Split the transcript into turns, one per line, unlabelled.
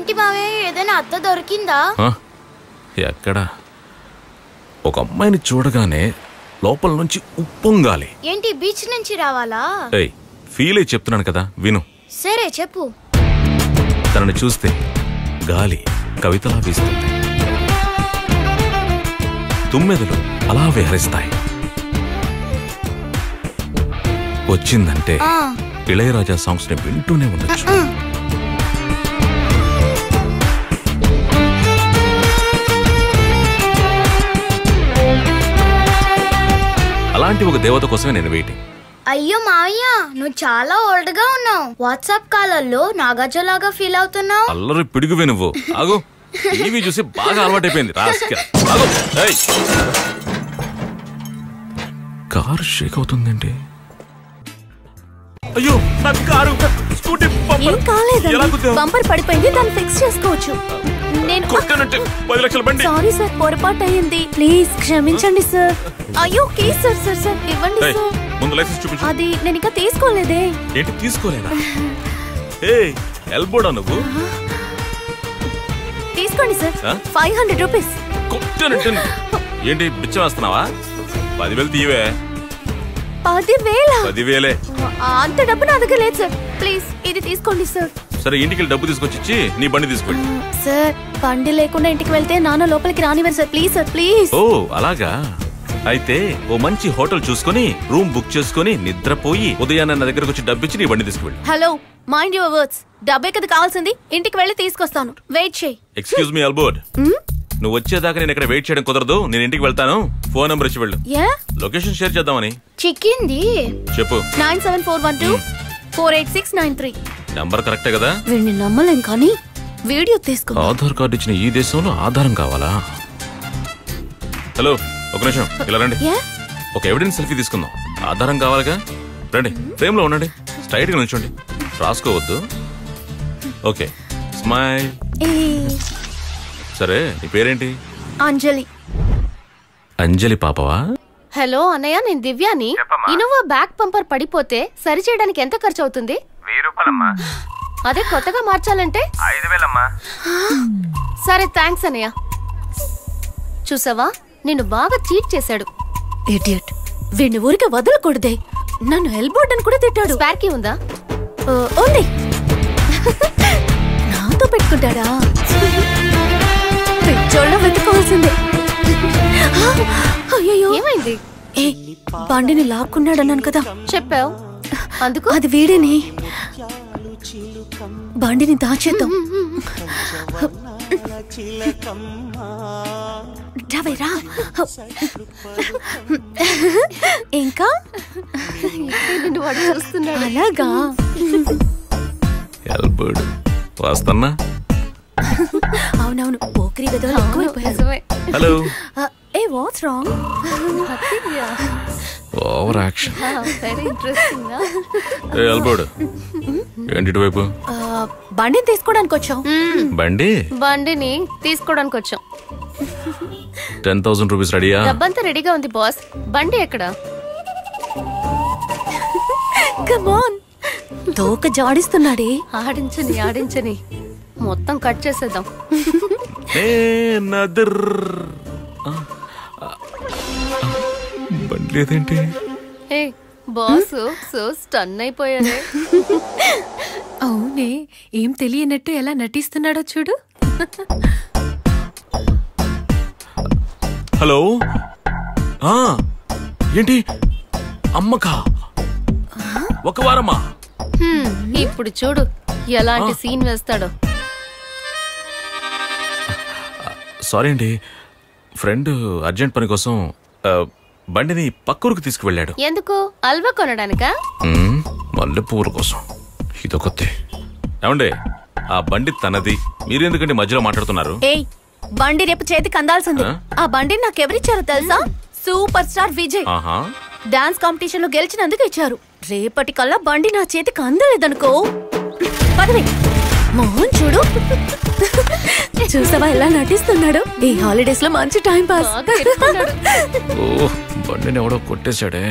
ఏంటి మావయ్య, ఏదైనా అత్త దొరికిందా?
ఎక్కడ? ఒక అమ్మాయిని చూడగానే లోపల నుంచి ఉప్పొంగాలి.
ఏంటి బీచ్ నుంచి రావాలా?
ఫీల్ అయి చెప్తున్నాను కదా, విను.
సరే చెప్పు.
తనని చూస్తే గాలి కవితలా వీస్తుంది, తుమ్మెదలు అలా విహరిస్తాయి. వచ్చిందంటే ఇళయరాజా సాంగ్స్ ని వింటూనే ఉండొచ్చు. అలాంటి ఒక దేవత కోసమే నేను వెయిటింగ్.
అయ్యో మావయ్య, నువ్వు చాలా ఓల్డ్ గా ఉన్నావు. వాట్సాప్ కాలర్లో నాగార్జునలాగా ఫీల్ అవుతున్నావు.
అల్లరి పిడుగువే నువ్వు. ఆగు, టీవీ చూసి బాగా అలవాటైపోయింది. కారు షేక్ అవుతుందండి. అయ్యో, నా కారు స్కూటీ
ఏం కాలేదండి, బంపర్ పడిపోయింది, దాన్ని ఫిక్స్ చేసుకోవచ్చు. నేను
10 లక్షల బండి.
సారీ సార్, పొరపాటు అయ్యింది, ప్లీజ్ క్షమించండి సార్. అయ్యో కేస్ సార్. సార్ సార్ ఇవ్వండి సార్.
ముందు లైసెన్స్ చూపించు.
అది నేను ఇంకా తీసుకోలేదే.
ఏంటి తీసుకోలేదా? ఎల్బోడా నువ్వు?
తీసుకోండి సార్, 500 రూపీస్.
ఏంటి బిచ్చ వేస్తున్నావా? 10,000 తీయవే.
10,000? అంత డబ్బు నా దగ్గర లేదు సార్, ప్లీజ్ ఇది తీసుకోండి సార్.
సరే, ఇంటికి డబ్బు తీసుకొచ్చి ఇచ్చి నీ బండి తీసుకెళ్ళి.
సార్ బండి లేకుండా ఇంటికి వెళ్తే నాన్న లోపలికి రానివ్వరు సార్, ప్లీజ్ సార్ ప్లీజ్.
ఓ అలాగా? అయితే ఓ మంచి హోటల్ చూసుకొని రూమ్ బుక్ చేసుకొని నిద్రపోయి ఉదయాన్నే నా దగ్గరకు వచ్చి డబ్బిచ్చి నీ బండి తీసుకెళ్ళి.
Hello, mind your words. డబ్బే కదా కావాల్సింది, ఇంటికి వెళ్ళి తీసుకొస్తాను, వెయిట్ చేయి.
ఎక్స్క్యూజ్ మీ ఎల్బోర్డ్, నువ్వు వచ్చేదాకా నేను ఇక్కడ వెయిట్ చేయడం కుదరదు. నేను ఇంటికి వెళ్తాను, ఫోన్ నంబర్ ఇచ్చి వెళ్ళు. లొకేషన్ షేర్ చేద్దామని.
చిక్కింది
చెప్పు.
9741248693.
నంబర్ కరెక్టే కదా?
వీడిని నమ్మలేం కానీ వీడియో తీసుకో.
ఆధార్ కార్డు ఇచ్చిన ఈ దేశంలో ఆధారం కావాలా? హలో, ఒక నిమిషం ఇలా రండి. ఒక ఎవిడెన్స్ సెల్ఫీ తీసుకుందాం. ఆధారం కావాలిగా. రండి, ఫ్రేమ్ లో ఉండండి, స్ట్రైట్ గా నిల్చోండి, రాసుకోవద్దు. Okay, smile. సరే, నీ పేరేంటి?
అంజలి.
అంజలి పాపవా?
హలో అన్నయ్య, నేను దివ్యాని. ఇన్నోవా బ్యాక్ పంపర్ పడిపోతే సరి చేయడానికి ఎంత ఖర్చు అవుతుంది?
1000 రూపాయలమ్మా.
అదే కొత్తగా మార్చాలంటే
5,000 అమ్మా.
సరే థ్యాంక్స్ అన్నయ్య. చూసావా, నిన్ను బాగా చీట్ చేశాడు.
ఇడియట్, వీడిని ఊరికే వదలకూడదే. నన్ను ఎల్బోర్డ్ అని కూడా తిట్టాడు.
స్పేర్ కీ ఉందా?
ఉంది. నాతో పెట్టుకుంటాడా? పిచ్చోళ్ళ వెతుకోవాల్సిందే. అయ్యో ఏమైంది? బండిని లాక్కున్నాడన్నాను కదా.
చెప్పావు, అందుకు.
అది వీడేని. బండిని దాచేద్దాం. ఇంకా అలాగా?
వస్తన్నా.
అవునవును, పోకరి గదవలు ఎక్కువైపోయారు.
హలో.
ఏ what's wrong?
Over action.
Very interesting.
ఏ ఎల్బోర్డ్, ఏంటి వైపు?
బండిని తీసుకోవడానికి వచ్చాం.
బండిని తీసుకోవడానికి వచ్చాం.
10,000 రూపీస్ రెడీయా?
డబ్బంతా రెడీగా ఉంది బాస్. బండి ఎక్కడ?
Come on. తోక జాడిస్తున్నాడే.
ఆడించని మొత్తం కట్ చేసేద్దాం.
బండి లేదేంటి?
బాస్ సో స్టన్ అయిపోయారే.
అవునే, ఏం తెలియనట్టు ఎలా నటిస్తున్నాడో చూడు.
హలో. ఏంటి అమ్మకా? ఒక వారమా?
ఇప్పుడు చూడు ఎలాంటి సీన్ వేస్తాడో.
సారీ అండి, ఫ్రెండ్ అర్జెంట్ పని కోసం బండిని పక్కూరుకు తీసుకువెళ్ళాడు.
ఎందుకు? అల్వా కొనడానికా?
మల్లెపూల కోసం. ఇదొకతే. ఏమండి, ఆ బండి తనది, మీరెందుకంటే మధ్యలో మాట్లాడుతున్నారు?
బండి రేపు చేతికి అందాల్సింది. ఆ బండిని నాకెవరిచ్చారో తెలుసా? Super star Vijay. Dance competition లో గెలిచినందుకు ఇచ్చారు. రేపటి కల్లా బండి నా చేతికి అందలేదనుకో, పదవి మోహన్ చూడు. చూసావా ఎలా నటిస్తున్నాడు? ఈ హాలిడేస్ లో మంచి టైం పాస్.
బండిని ఎవడో కొట్టేశాడే.